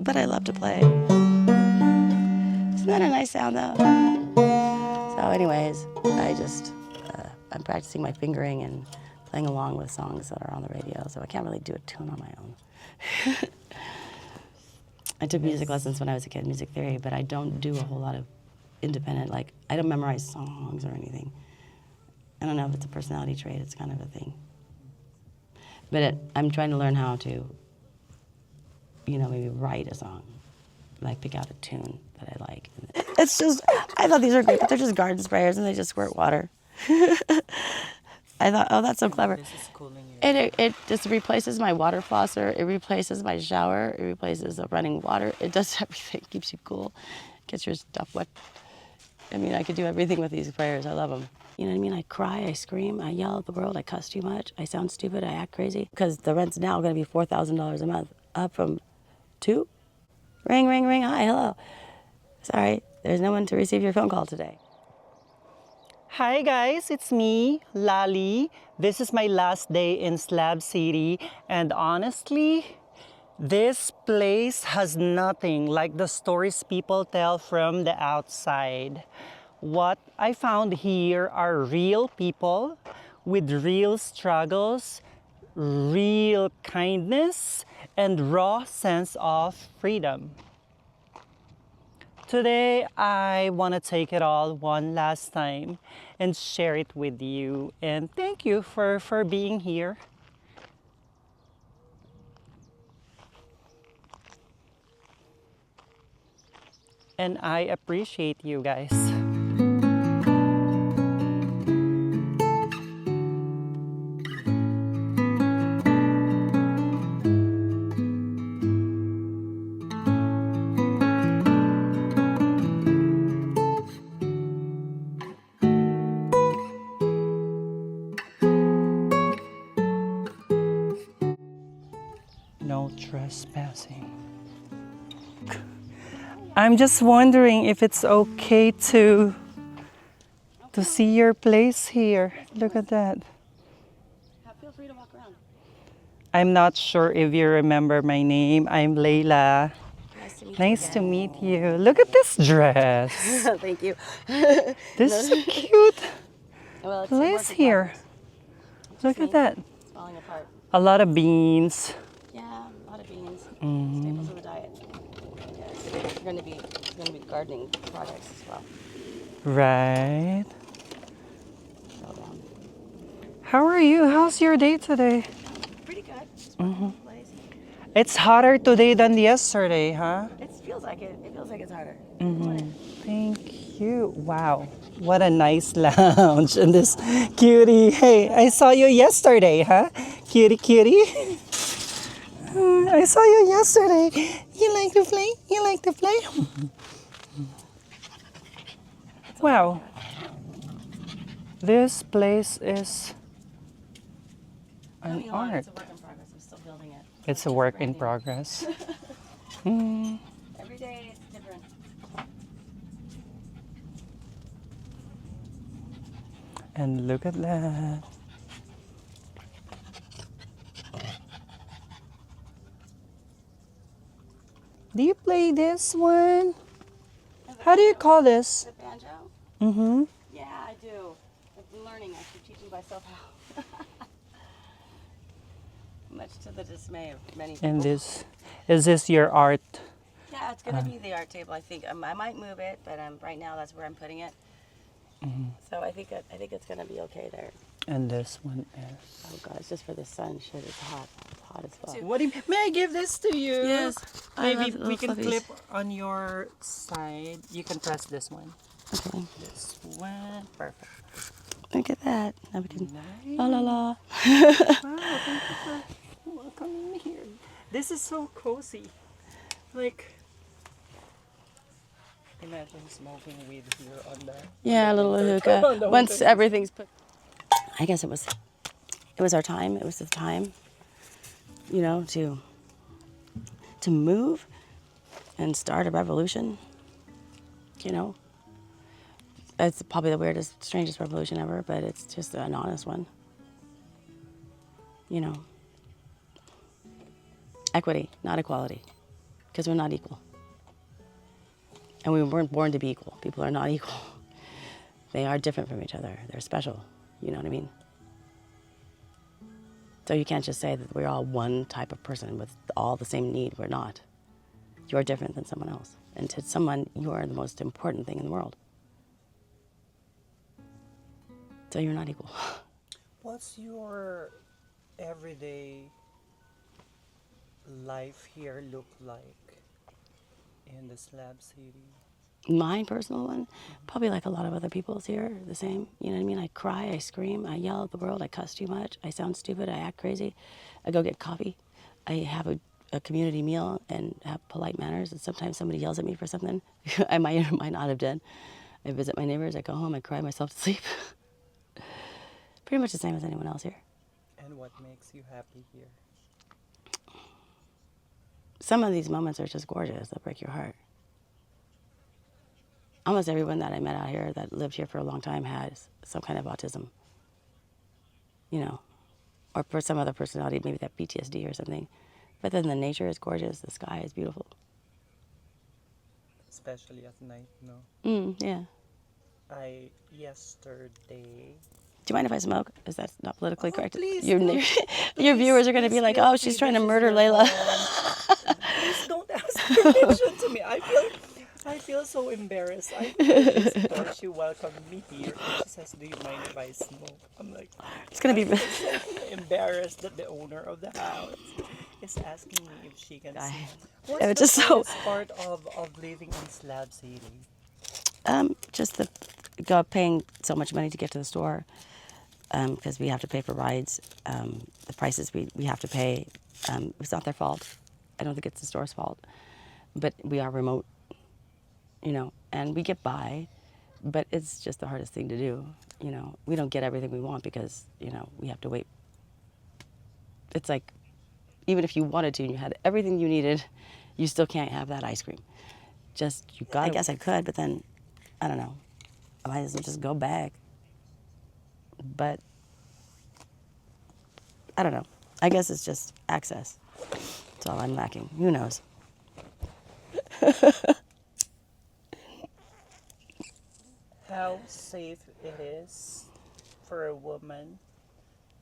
but I love to play. Isn't that a nice sound though? So anyways, I'm practicing my fingering and playing along with songs that are on the radio, so I can't really do a tune on my own. I took music lessons when I was a kid, music theory, but I don't do a whole lot of independent, like, I don't memorize songs or anything. I don't know if it's a personality trait, it's kind of a thing. But I'm trying to learn how to, maybe write a song, like pick out a tune that I like. It's just, I thought these were great, but they're just garden sprayers and they just squirt water. I thought, oh, that's so clever. This is cooling you. And it just replaces my water flosser, it replaces my shower, it replaces the running water, it does everything, keeps you cool, gets your stuff wet. I mean, I could do everything with these sprayers, I love them. You know what I mean? I cry, I scream, I yell at the world, I cuss too much, I sound stupid, I act crazy. Because the rent's now gonna be $4,000 a month, up from $2,000. Ring, ring, ring, hi, hello. Sorry, there's no one to receive your phone call today. Hi guys, it's me, Lali. This is my last day in Slab City, and honestly, this place has nothing like the stories people tell from the outside. What I found here are real people with real struggles, real kindness, and raw sense of freedom. Today, I want to take it all one last time and share it with you. And thank you for being here. And I appreciate you guys. No trespassing. I'm just wondering if it's okay to see your place here. Look at that. Feel free to walk around. I'm not sure if you remember my name. I'm Leila. Nice to meet Nice to meet you. Look at this dress. you. Thank you. This is so cute. Well, it's Place here. Look at that. It's falling apart. A lot of beans. Yeah, a lot of beans. Staples of the diet. Yeah, it's going to be gardening projects as well. Right. So, How are you? How's your day today? pretty good. Just working on the place. It's hotter today than yesterday, huh? It feels like it. It feels like it's harder. Thank you. Wow. What a nice lounge. And this cutie. Hey, I saw you yesterday, huh? Cutie, cutie. I saw you yesterday. You like to play? You like to play? Wow. This place is an art. It's a work in progress. I'm still building it. It's a work in progress. Every day it's different. And look at that. Do you play this one? How do you call this? The banjo? Mm-hmm. Yeah, I do. I've been learning. I keep teaching myself how. Much to the dismay of many people. And is this your art? Yeah, it's gonna be the art table. I think I might move it, but right now that's where I'm putting it. So I think it's gonna be okay there. And this one is. Oh god, it's just for the sun. Shit, it's hot. It's hot as fuck. What do you, may I give this to you? Yes. I Maybe love we little can fluffies. clip on your side. You can press this one. Okay. This one. Perfect. Look at that. Now we can. Nice. La la la. Wow, thank you for welcoming me here. This is so cozy. Like, imagine smoking weed here on the. Yeah, a little on hookah. the Once window. everything's put. I guess it was our time. It was the time, to move and start a revolution. It's probably the weirdest, strangest revolution ever, but it's just an honest one. Equity, not equality. because we're not equal. And we weren't born to be equal. People are not equal. They are different from each other. They're special. You know what I mean? So you can't just say that we're all one type of person with all the same need. We're not. You're different than someone else. And to someone, you are the most important thing in the world. So you're not equal. What's your everyday life here look like in the Slab City? My personal one, probably like a lot of other people's here, the same. You know what I mean? I cry, I scream, I yell at the world, I cuss too much, I sound stupid, I act crazy, I go get coffee, I have a community meal and have polite manners, and sometimes somebody yells at me for something I might or might not have done. I visit my neighbors, I go home, I cry myself to sleep. Pretty much the same as anyone else here. And what makes you happy here? Some of these moments are just gorgeous, they'll break your heart. Almost everyone that I met out here that lived here for a long time has some kind of autism, you know, or for some other personality, maybe that PTSD or something. But then the nature is gorgeous, the sky is beautiful. Especially at night, no? Yeah. Yesterday. Do you mind if I smoke? Is that not politically Oh, correct? please Your, don't. your viewers are going to be Please like, feel oh, free. she's trying to This is murder your Leila. home. Please don't ask permission to me. I feel so embarrassed. I feel this door. She welcomed me here and she says, "Do you mind if I smoke?" I'm like, It's going I to be... feel so embarrassed that the owner of the house is asking me if she can Guy. smoke. Yeah, What's it's the just so... hardest part of living in Slab City? Just paying so much money to get to the store, because we have to pay for rides. The prices we have to pay, it's not their fault. I don't think it's the store's fault. But we are remote, you know, and we get by, but it's just the hardest thing to do, you know. We don't get everything we want because, you know, we have to wait. It's like, even if you wanted to and you had everything you needed, you still can't have that ice cream. I guess I could, but then, I don't know. I might as well just go back. But, I don't know. I guess it's just access. That's all I'm lacking. Who knows? How safe it is for a woman,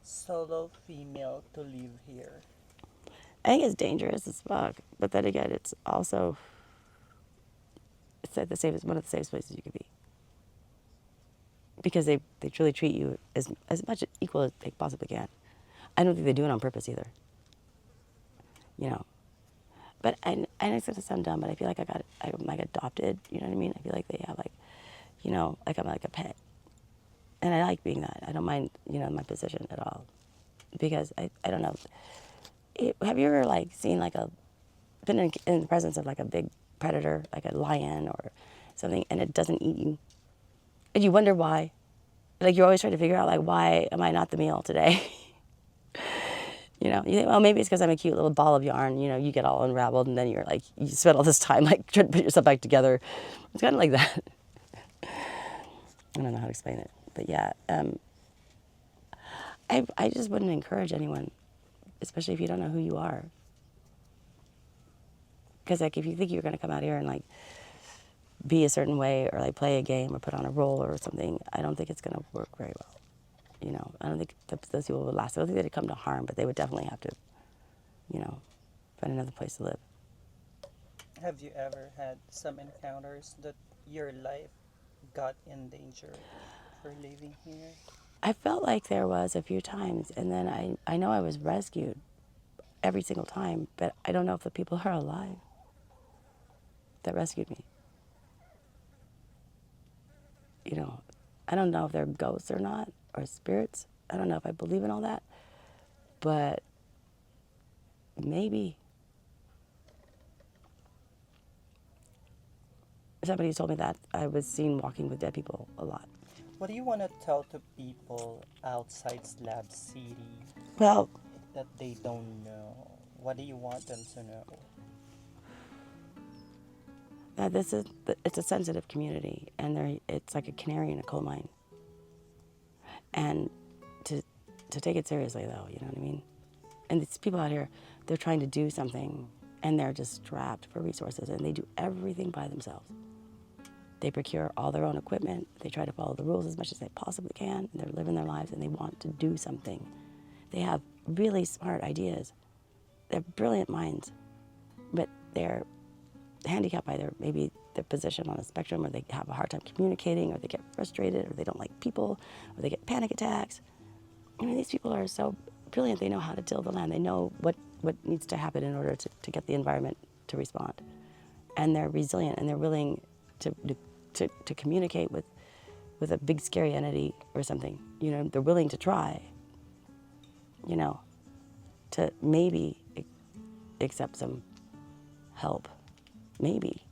solo female, to live here? I think it's dangerous as fuck. But then again, it's also, it's like one of the safest places you could be. Because they truly treat you as much equal as they possibly can. I don't think they do it on purpose either. You know. But I know it's gonna sound dumb, but I feel like I'm like adopted, you know what I mean? I feel like they have like, you know, like I'm like a pet. And I like being that. I don't mind, you know, my position at all. Because I don't know. Have you ever like seen like been in the presence of like a big predator, like a lion or something, and it doesn't eat you? And you wonder why. Like you're always trying to figure out like, why am I not the meal today? You know, you think, well, maybe it's because I'm a cute little ball of yarn. You know, you get all unraveled, and then you're like, you spend all this time like trying to put yourself back together. It's kind of like that. I don't know how to explain it, but yeah, I just wouldn't encourage anyone, especially if you don't know who you are. Because like if you think you're gonna come out here and like be a certain way or like play a game or put on a role or something, I don't think it's gonna work very well. You know, I don't think those people would last. I don't think they'd come to harm, but they would definitely have to, you know, find another place to live. Have you ever had some encounters that your life got in danger for living here? I felt like there was a few times, and then I know I was rescued every single time, but I don't know if the people are alive that rescued me. You know, I don't know if they're ghosts or not, or spirits. I don't know if I believe in all that, but maybe. Somebody told me that I was seen walking with dead people a lot. What do you want to tell to people outside Slab City Well, that they don't know? What do you want them to know? that it's a sensitive community, and it's like a canary in a coal mine. And to take it seriously, though, you know what I mean? And these people out here, they're trying to do something, and they're just strapped for resources, and they do everything by themselves. They procure all their own equipment. They try to follow the rules as much as they possibly can. And they're living their lives, and they want to do something. They have really smart ideas. They're brilliant minds, but they're handicapped by maybe their position on a spectrum, or they have a hard time communicating, or they get frustrated, or they don't like people, or they get panic attacks. I mean, these people are so brilliant. They know how to till the land. They know what needs to happen in order to get the environment to respond. And they're resilient, and they're willing to communicate with a big scary entity or something. You know, they're willing to try, you know, to maybe accept some help. Maybe.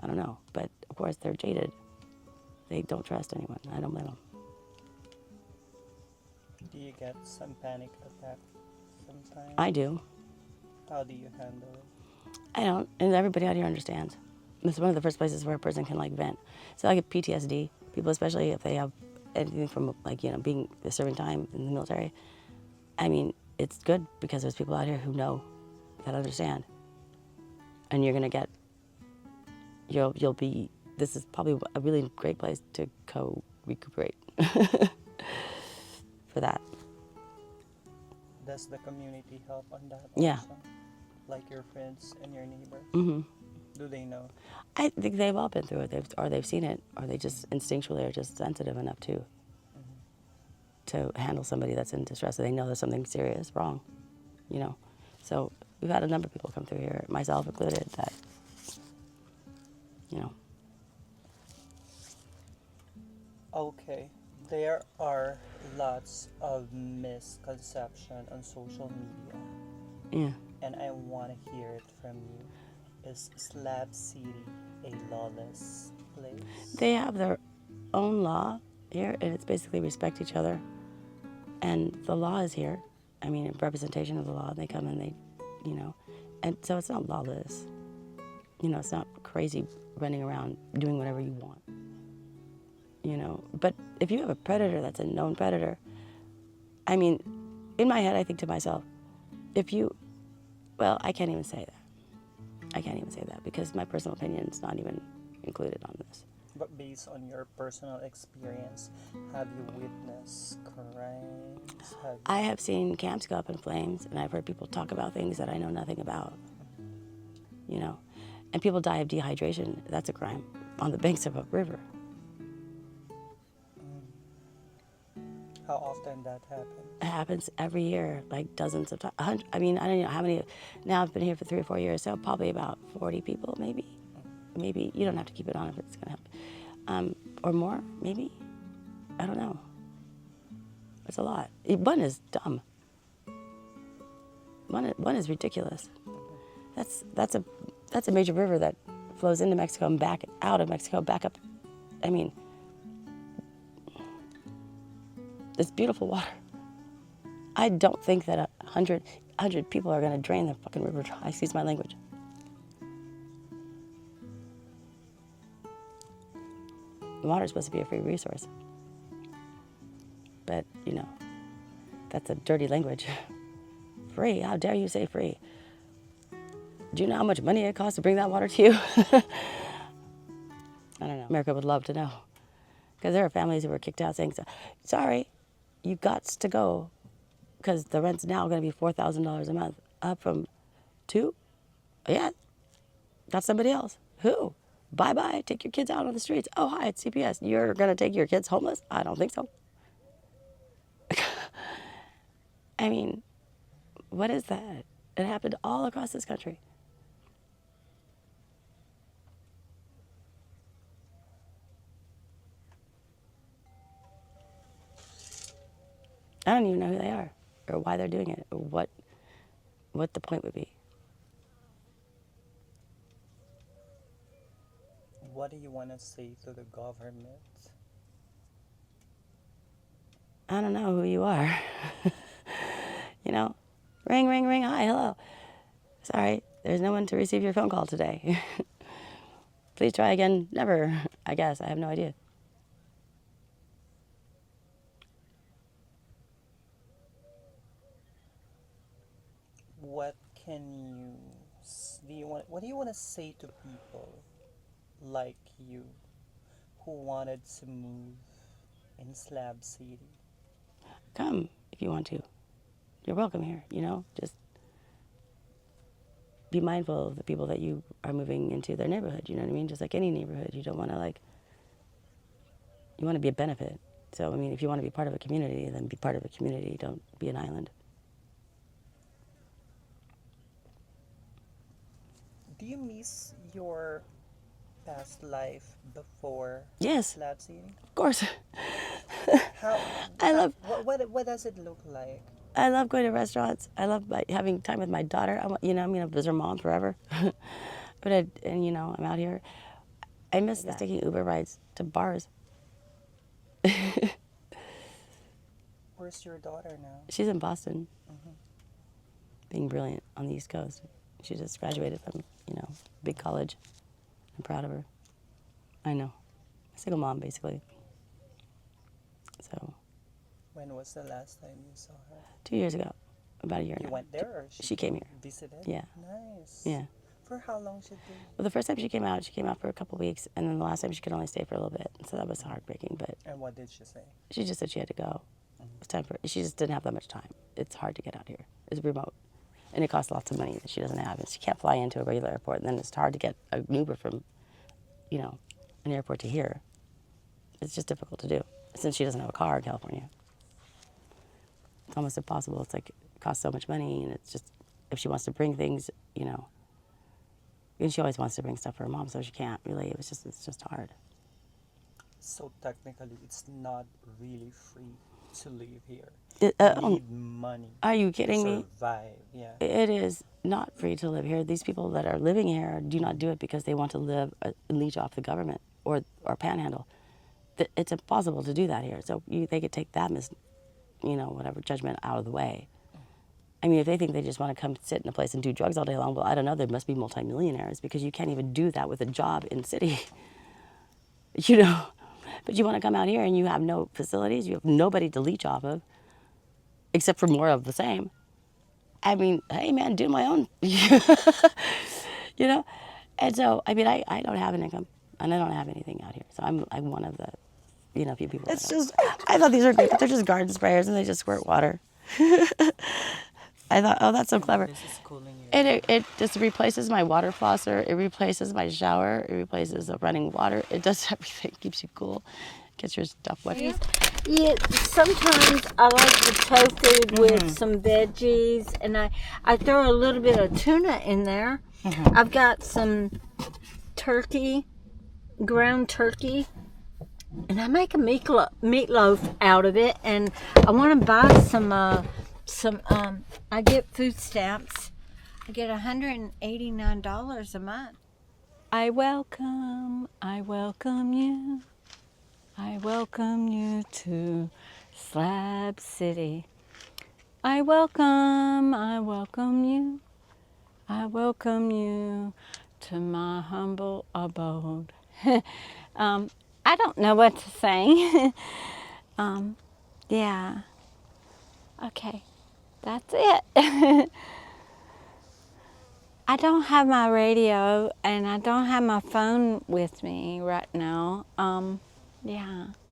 I don't know. But of course they're jaded. They don't trust anyone. I don't blame them. Do you get some panic attack sometimes? I do. How do you handle it? I don't. And everybody out here understands. It's one of the first places where a person can like vent. So I get PTSD. People, especially if they have anything from like, you know, being serving time in the military. I mean, it's good because there's people out here who know, that understand. And you're gonna get, you'll be, this is probably a really great place to recuperate for that. Does the community help on that Yeah. also? Like your friends and your neighbors? Mm-hmm. Do they know? I think they've all been through it, they've seen it, or they just instinctually are just sensitive enough to handle somebody that's in distress. So they know there's something serious wrong, you know. So we've had a number of people come through here, myself included, that, you know. Okay, there are lots of misconception on social media, Yeah. and I want to hear it from you. Is Slab City a lawless place? They have their own law here, and it's basically respect each other. And the law is here. I mean, a representation of the law. They come and they, you know, and so it's not lawless. You know, it's not crazy running around doing whatever you want. You know, but if you have a predator that's a known predator, I mean, in my head, I think to myself, well, I can't even say that. I can't even say that because my personal opinion is not even included on this. But based on your personal experience, have you witnessed crimes? I have seen camps go up in flames, and I've heard people talk about things that I know nothing about, you know. And people die of dehydration. That's a crime on the banks of a river. How often that happens? It happens every year, like dozens of times. I mean, I don't know how many. Now I've been here for 3 or 4 years, so probably about 40 people, maybe. Maybe you don't have to keep it on if it's gonna happen, or more, maybe. I don't know. It's a lot. One is dumb. One is ridiculous. That's a major river that flows into Mexico and back out of Mexico, back up. I mean, it's beautiful water. I don't think that 100 people are gonna drain the fucking river dry. Excuse my language. The water is supposed to be a free resource. But, you know, that's a dirty language. Free, how dare you say free? Do you know how much money it costs to bring that water to you? I don't know. America would love to know. Because there are families who were kicked out saying, sorry, you got to go. Because the rent's now going to be $4,000 a month, up from 2? Yeah, got somebody else. Who? Bye-bye, take your kids out on the streets. Oh, hi, it's CPS. You're going to take your kids homeless? I don't think so. I mean, what is that? It happened all across this country. I don't even know who they are or why they're doing it or what the point would be. What do you want to say to the government? I don't know who you are. You know, ring, ring, ring. Hi, hello. Sorry, there's no one to receive your phone call today. Please try again. Never, I guess. I have no idea. What can you what do you want to say to people like you who wanted to move in Slab City? Come if you want to. You're welcome here, you know? Just be mindful of the people that you are moving into their neighborhood, you know what I mean? Just like any neighborhood, you don't want to you want to be a benefit. So, I mean, if you want to be part of a community, then be part of a community. Don't be an island. Do you miss your past life before Yes. Slab City? Of course. How, what does it look like? I love going to restaurants. I love having time with my daughter. I'm going to visit her mom forever. I'm out here. I miss taking Uber rides to bars. Where's your daughter now? She's in Boston, being brilliant on the East Coast. She just graduated from, big college. I'm proud of her. I know. A single mom, basically. So. When was the last time you saw her? 2 years ago, about a year You now. went there or She came here. Visited? Yeah. Nice. Yeah. For how long should they? Well, the first time she came out for a couple weeks, and then the last time she could only stay for a little bit. So that was heartbreaking, but. And what did she say? She just said she had to go. It was time she just didn't have that much time. It's hard to get out here. It's remote. And it costs lots of money that she doesn't have. And she can't fly into a regular airport, and then it's hard to get an Uber from, an airport to here. It's just difficult to do, since she doesn't have a car in California. It's almost impossible. It's like, it costs so much money, and it's just, if she wants to bring things, and she always wants to bring stuff for her mom, so she can't really. It's just hard. So technically, it's not really free to live here. You need money. Are you kidding to me? survive. Yeah. It is not free to live here. These people that are living here do not do it because they want to live and leech off the government or panhandle. It's impossible to do that here. So they could take that whatever judgment out of the way. I mean, if they think they just want to come sit in a place and do drugs all day long, well, I don't know. There must be multimillionaires, because you can't even do that with a job in the city. But you want to come out here and you have no facilities. You have nobody to leech off of, except for more of the same. I mean, hey, man, do my own. And so, I mean, I don't have an income, and I don't have anything out here. So I'm one of the, few people. It's just, I thought these were great. They're just garden sprayers, and they just squirt water. I thought, oh, that's so clever. This is cooling you. It just replaces my water flosser. It replaces my shower. It replaces the running water. It does everything. Keeps you cool. Gets your stuff wet. Yeah, sometimes I like the tofu with some veggies, and I throw a little bit of tuna in there. I've got some turkey, ground turkey, and I make a meatloaf out of it. And I want to buy some. I get food stamps. I get $189 a month. I welcome you. I welcome you to Slab City. I welcome you. I welcome you to my humble abode. I don't know what to sing. Yeah. Okay, that's it. I don't have my radio, and I don't have my phone with me right now. Yeah.